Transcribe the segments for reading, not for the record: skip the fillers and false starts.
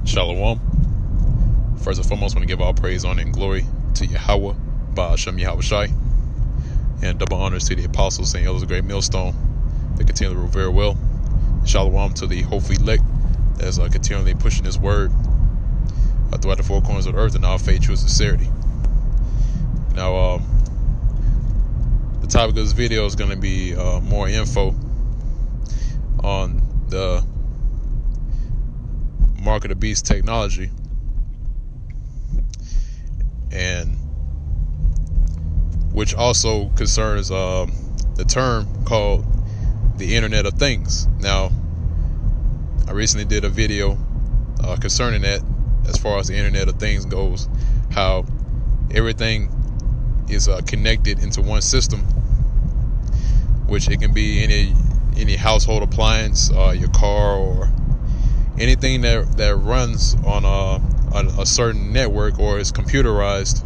Shalom. First and foremost, I want to give all praise, honor, and glory to Yahweh, Ba'ashem Yahweh Shai, and double honors to the apostles and elders of Great Millstone that continue to rule very well. Shalom to the hopefully elect that's continually pushing His word throughout the four corners of the earth in all faith, truth, and sincerity. Now, the topic of this video is going to be more info on the Mark of the Beast technology, and which also concerns the term called the Internet of Things. Now, I recently did a video concerning that, as far as the Internet of Things goes, how everything is connected into one system, which it can be any household appliance, your car, or anything that runs on a certain network, or is computerized,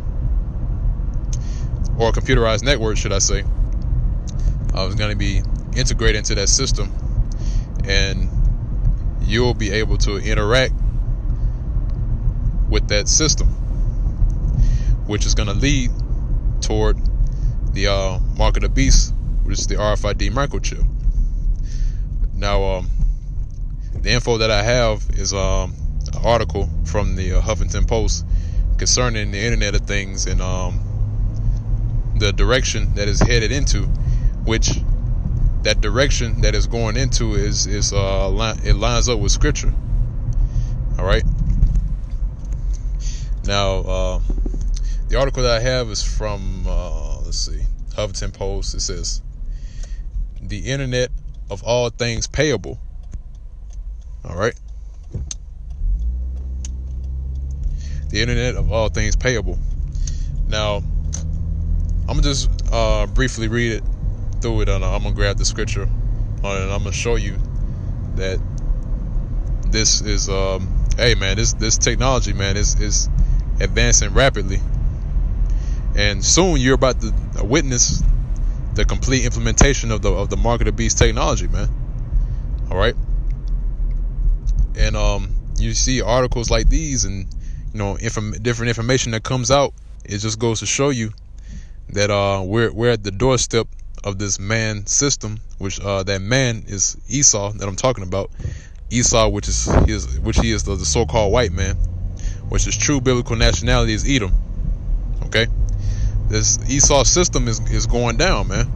or a computerized network, should I say, is going to be integrated into that system, and you'll be able to interact with that system, which is going to lead toward the Mark of the Beast, which is the RFID microchip. Now, the info that I have is an article from the Huffington Post concerning the Internet of Things and the direction that is headed into, which that direction that is going into it lines up with Scripture. All right. Now, the article that I have is from Huffington Post. It says, "The Internet of all things payable." All right. The Internet of all things payable. Now, I'm gonna just briefly read it through it, and I'm gonna grab the scripture on it, and I'm gonna show you that this is hey man, this technology, man, is advancing rapidly, and soon you're about to witness the complete implementation of the Mark of the Beast technology, man. All right. And you see articles like these, and different information that comes out. It just goes to show you that we're at the doorstep of this man system, which that man is Esau that I'm talking about. Esau, which he is the so-called white man, which his true biblical nationality is Edom. Okay, this Esau system is going down, man.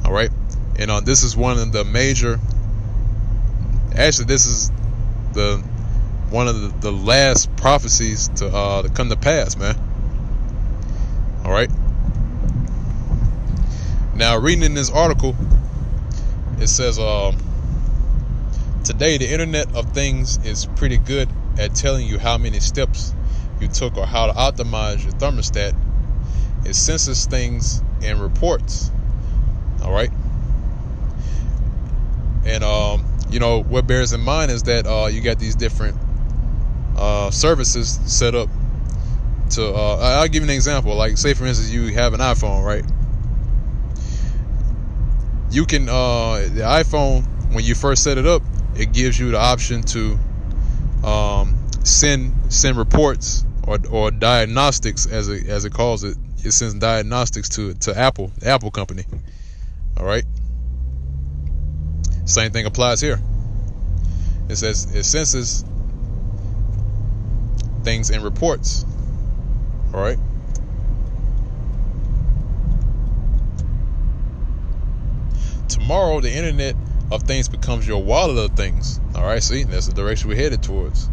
All right, and this is one of the major. Actually, this is one of the last prophecies to come to pass, man. All right. Now, reading in this article, it says, today the Internet of Things is pretty good at telling you how many steps you took or how to optimize your thermostat. It senses things and reports. All right. And what bears in mind is that you got these different services set up to I'll give you an example. Like, say for instance, you have an iPhone, right? You can the iPhone, when you first set it up, it gives you the option to send reports or diagnostics, as it calls it. It sends diagnostics to Apple, the Apple company. All right. Same thing applies here. It says it senses things and reports. All right. Tomorrow, the Internet of Things becomes your wallet of things. All right. See, that's the direction we're headed towards.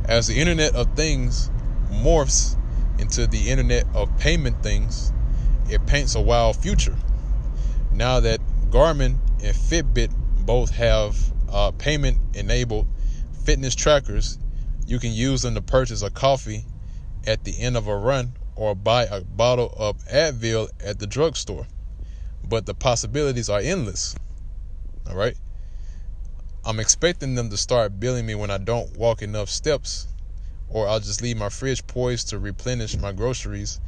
As the Internet of Things morphs into the Internet of Payment Things, it paints a wild future. Now that Garmin and Fitbit both have payment-enabled fitness trackers, you can use them to purchase a coffee at the end of a run or buy a bottle of Advil at the drugstore. But the possibilities are endless. All right. I'm expecting them to start billing me when I don't walk enough steps, or I'll just leave my fridge poised to replenish my groceries.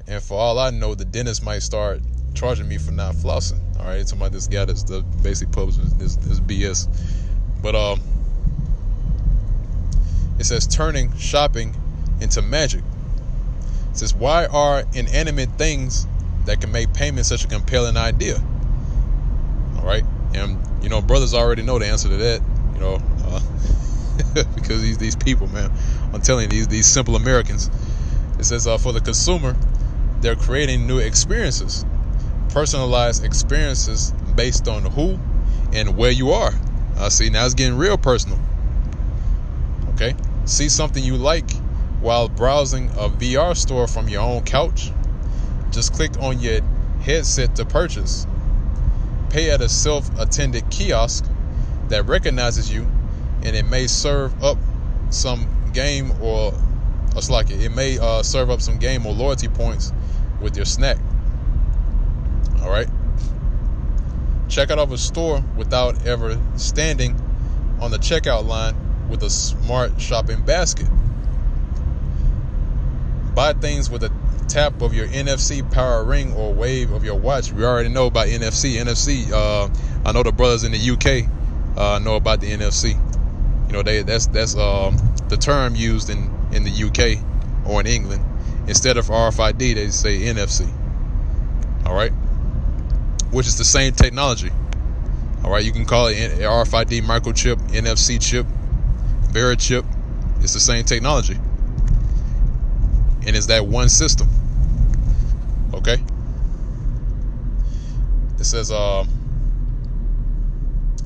And for all I know, the dentist might start charging me for not flossing. All right, talking about this guy that's the basic publisher, this BS. But It says turning shopping into magic. It says, why are inanimate things that can make payment such a compelling idea? All right. And, brothers already know the answer to that, because these people, man, I'm telling you, these simple Americans. It says, for the consumer, they're creating new experiences, personalized experiences based on who and where you are. See, now it's getting real personal. Okay. See something you like while browsing a VR store from your own couch. Just click on your headset to purchase. Pay at a self-attended kiosk that recognizes you, and it may serve up some game or it may serve up some game or loyalty points with your snack. All right. Check out of a store without ever standing on the checkout line with a smart shopping basket. Buy things with a tap of your NFC power ring or wave of your watch. We already know about NFC. I know the brothers in the UK know about the NFC. That's the term used in the UK or in England. Instead of RFID, they say NFC. All right, which is the same technology. All right, you can call it RFID microchip, NFC chip, Vera chip. It's the same technology, and it's that one system. Okay. It says, I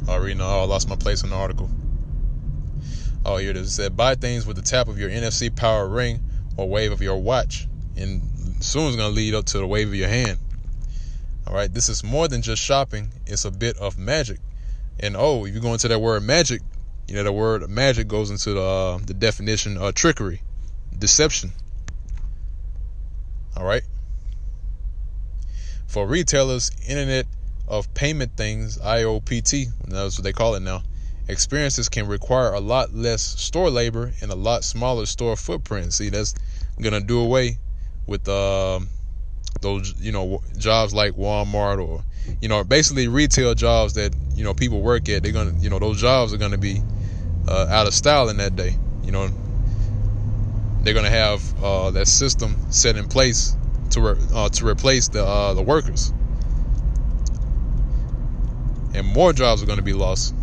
lost my place in the article. Oh, here it is. It said, buy things with the tap of your NFC power ring or wave of your watch. And soon it's going to lead up to the wave of your hand. All right. This is more than just shopping. It's a bit of magic. And if you go into that word magic, the word magic goes into the definition of trickery, deception. All right. For retailers, Internet of Payment Things, IOPT, that's what they call it now, experiences can require a lot less store labor and a lot smaller store footprint. See, that's going to do away with those, jobs like Walmart or, basically retail jobs that, people work at. They're going to, those jobs are going to be out of style in that day. They're going to have that system set in place to replace the workers, and more jobs are going to be lost.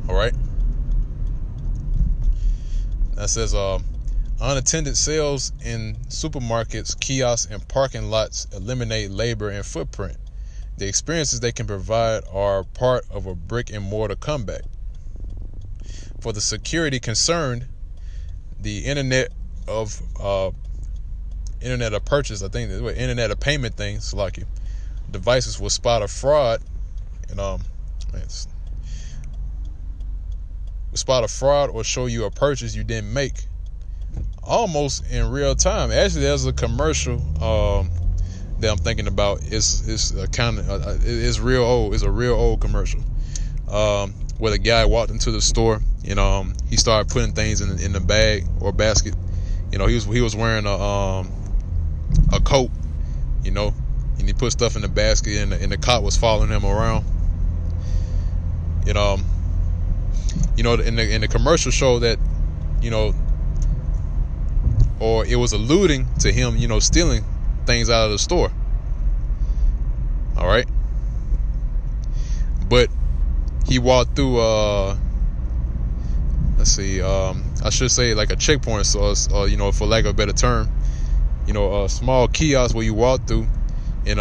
All right. That says unattended sales in supermarkets, kiosks, and parking lots eliminate labor and footprint. The experiences they can provide are part of a brick and mortar comeback. For the security concerned, the Internet of purchase, I think the Internet of Payment things, like devices will spot a fraud, and spot a fraud or show you a purchase you didn't make, almost in real time. Actually, there's a commercial that I'm thinking about. It's real old. It's a real old commercial where the guy walked into the store and he started putting things in the bag or basket. He was wearing a coat, and he put stuff in the basket, and the cop was following him around. In the commercial show that, or it was alluding to him, stealing things out of the store. All right. But he walked through, I should say like a checkpoint, so for lack of a better term, a small kiosk where you walk through, and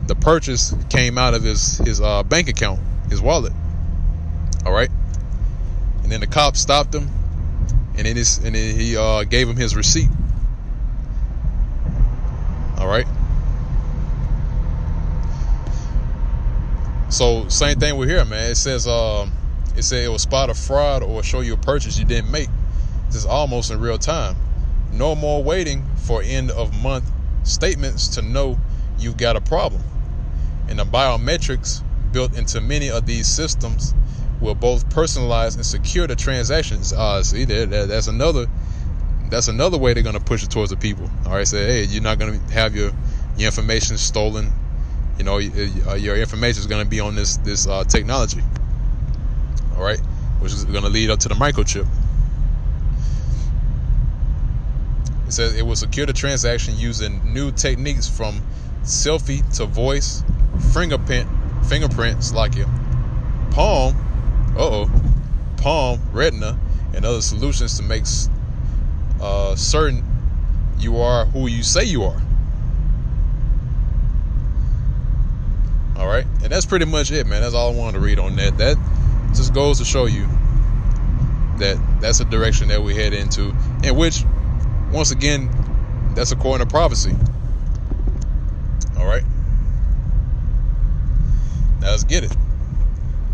the purchase came out of his bank account, his wallet. All right. And then the cop stopped him, and then he gave him his receipt. All right. So same thing we're here, man. It says it will spot a fraud or show you a purchase you didn't make. This is almost in real time. No more waiting for end of month statements to know you've got a problem. And the biometrics built into many of these systems will both personalize and secure the transactions. See, that's another way they're going to push it towards the people. All right, say, hey, you're not going to have your information stolen. Your information is going to be on this technology. All right, which is going to lead up to the microchip. It says it will secure the transaction using new techniques from selfie to voice, fingerprints like your palm, retina, and other solutions to make certain you are who you say you are. All right, and that's pretty much it, man. That's all I wanted to read on that. That just goes to show you that that's a direction that we head into, in which, once again, that's according to prophecy. All right, now let's get it.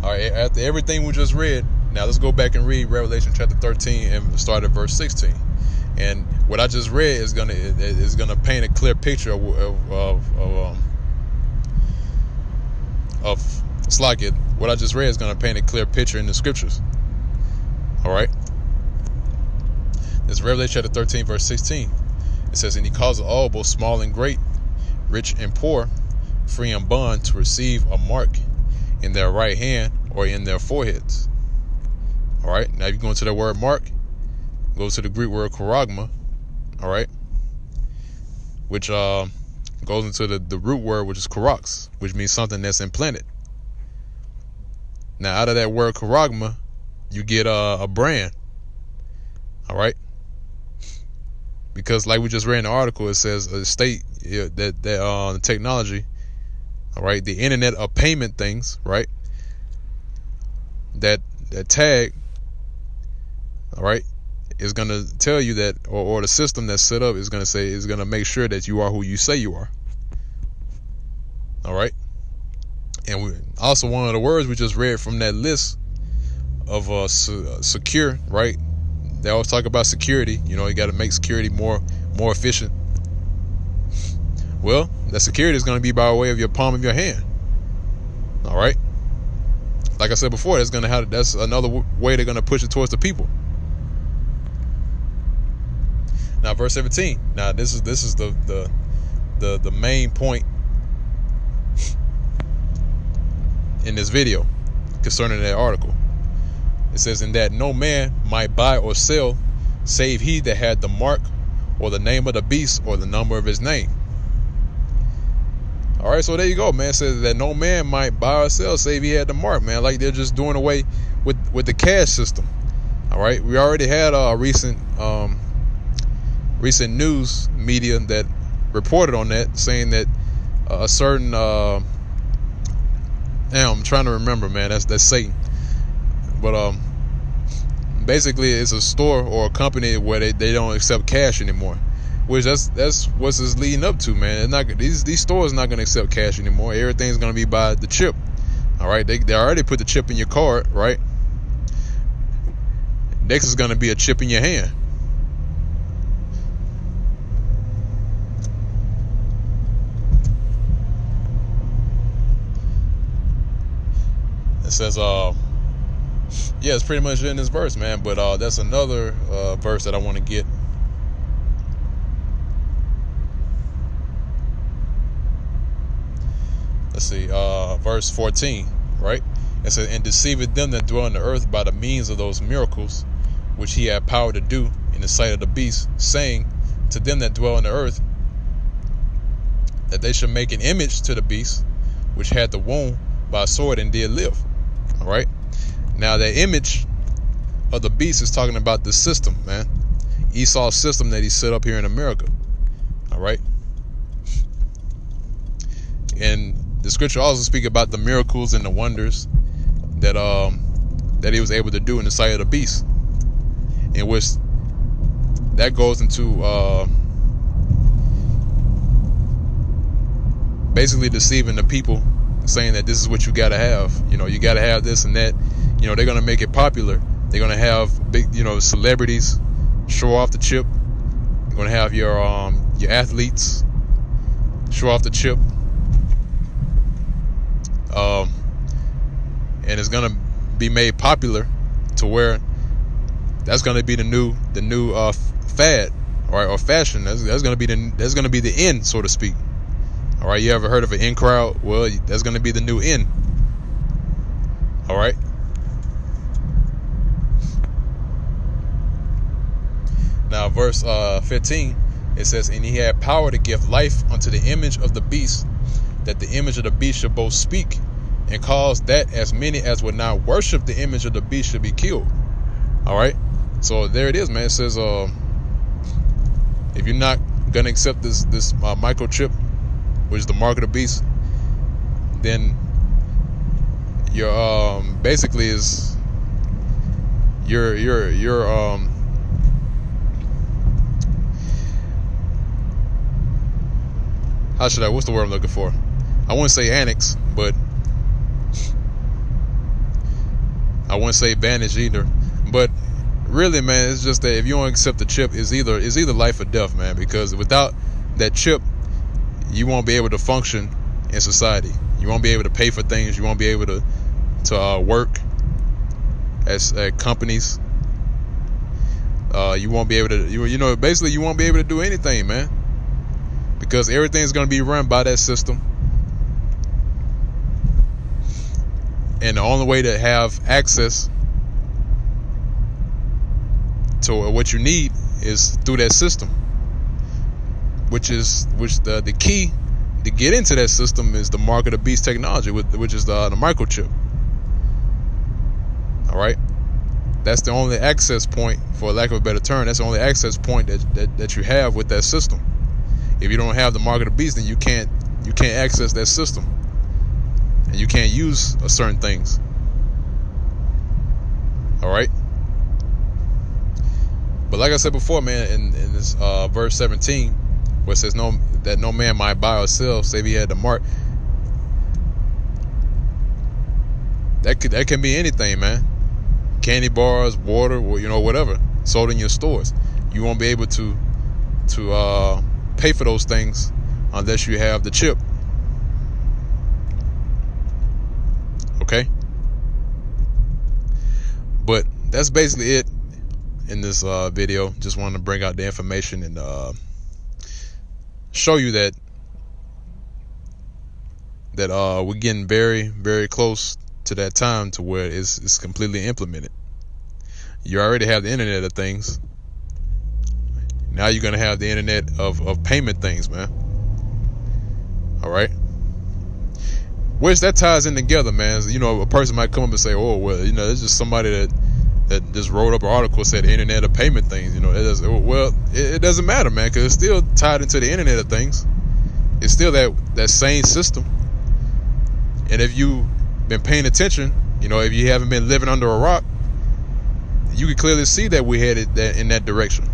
All right, after everything we just read, now let's go back and read Revelation chapter 13 and start at verse 16. And what I just read is gonna paint a clear picture of it's like it. What I just read is gonna paint a clear picture in the scriptures. All right. It's Revelation chapter 13, verse 16. It says, "And he caused all, both small and great, rich and poor, free and bond, to receive a mark in their right hand or in their foreheads." All right. Now, if you go into the word mark, go to the Greek word charagma. All right. Which goes into the root word, which is charax, which means something that's implanted. Now, out of that word charagma, you get a brand. All right. Because like we just read in the article, it says that the technology, all right, the internet of payment things, right, that tag, all right, is going to tell you that, or the system that's set up is going to make sure that you are who you say you are. All right. And also, one of the words we just read from that list of secure, right? They always talk about security. You know, you got to make security more efficient. Well, that security is going to be by way of your palm of your hand. All right. Like I said before, that's another way they're going to push it towards the people. Now, verse 17. Now, this is the main point in this video concerning that article. It says, "In that no man might buy or sell, save he that had the mark or the name of the beast or the number of his name." All right, so there you go, man. It says that no man might buy or sell, save he had the mark, man. Like they're just doing away with the cash system. All right, we already had a recent news media that reported on that, saying that a certain I'm trying to remember, man. That's Satan. But basically, it's a store or a company where they don't accept cash anymore. Which that's what's this leading up to, man. These stores not going to accept cash anymore. Everything's going to be by the chip. All right, they already put the chip in your card, right? Next is going to be a chip in your hand. It says, yeah, it's pretty much in this verse, man. But that's another verse that I want to get. Let's see, verse 14, right? It says, "And deceiveth them that dwell on the earth by the means of those miracles which he had power to do in the sight of the beast, saying to them that dwell on the earth that they should make an image to the beast which had the wound by a sword and did live." All right. Now, the image of the beast is talking about the system, man. Esau's system that he set up here in America. All right. And the scripture also speak about the miracles and the wonders that he was able to do in the sight of the beast, in which that goes into basically deceiving the people, saying that this is what you got to have. You know, you got to have this and that. You know, they're going to make it popular. They're going to have big, celebrities show off the chip. You're going to have your athletes show off the chip. And it's going to be made popular to where that's going to be the new fad, all right, or fashion. That's going to be the in, so to speak. All right, you ever heard of an in crowd? Well, that's going to be the new in. All right. verse 15, it says, and he had power to give life unto the image of the beast, that the image of the beast should both speak, and cause that as many as would not worship the image of the beast should be killed. All right, so there it is, man. It says, if you're not gonna accept this microchip, which is the mark of the beast, then you're basically is you're how should I, what's the word I'm looking for? I wouldn't say annex, but I wouldn't say banish either. But really, man, it's just that if you don't accept the chip, it's either life or death, man. Because without that chip, you won't be able to function in society. You won't be able to pay for things. You won't be able to work at companies. You won't be able to, basically you won't be able to do anything, man. Because everything's going to be run by that system. And the only way to have access to what you need is through that system. Which the key to get into that system is the mark of the beast technology, which is the microchip. All right, that's the only access point, for lack of a better term. That's the only access point that you have with that system. If you don't have the mark of the beast, then you can't access that system, and you can't use certain things. All right. But like I said before, man, in this verse 17, where it says that no man might buy or sell save he had the mark. That can be anything, man. Candy bars, water, or whatever sold in your stores. You won't be able to pay for those things unless you have the chip. Okay? But that's basically it in this video. Just wanted to bring out the information and show you that we're getting very, very close to that time to where it's completely implemented. You already have the Internet of Things. Now you're going to have the Internet of payment things, man. All right? Which that ties in together, man. A person might come up and say, oh, well, it's just somebody that just wrote up an article said the Internet of payment things. It doesn't matter, man, because it's still tied into the Internet of Things. It's still that same system. And if you've been paying attention, if you haven't been living under a rock, you can clearly see that we're headed in that direction.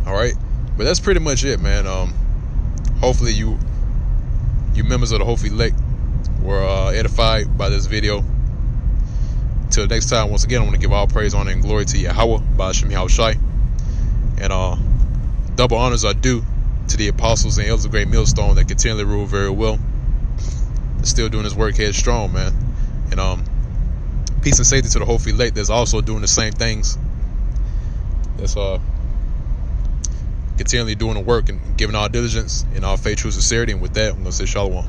All right, but that's pretty much it, man. Hopefully you members of the Hope Elect were edified by this video. Till next time, once again, I want to give all praise, honor, and glory to Yahweh, Ba'ashem Yahushai. And double honors are due to the apostles and elders of Great Millstone that continually rule very well. Still doing his work headstrong, man. And peace and safety to the Hope Elect that's also doing the same things. That's continually doing the work and giving our diligence in our faith, true sincerity. And with that, I'm going to say shalom.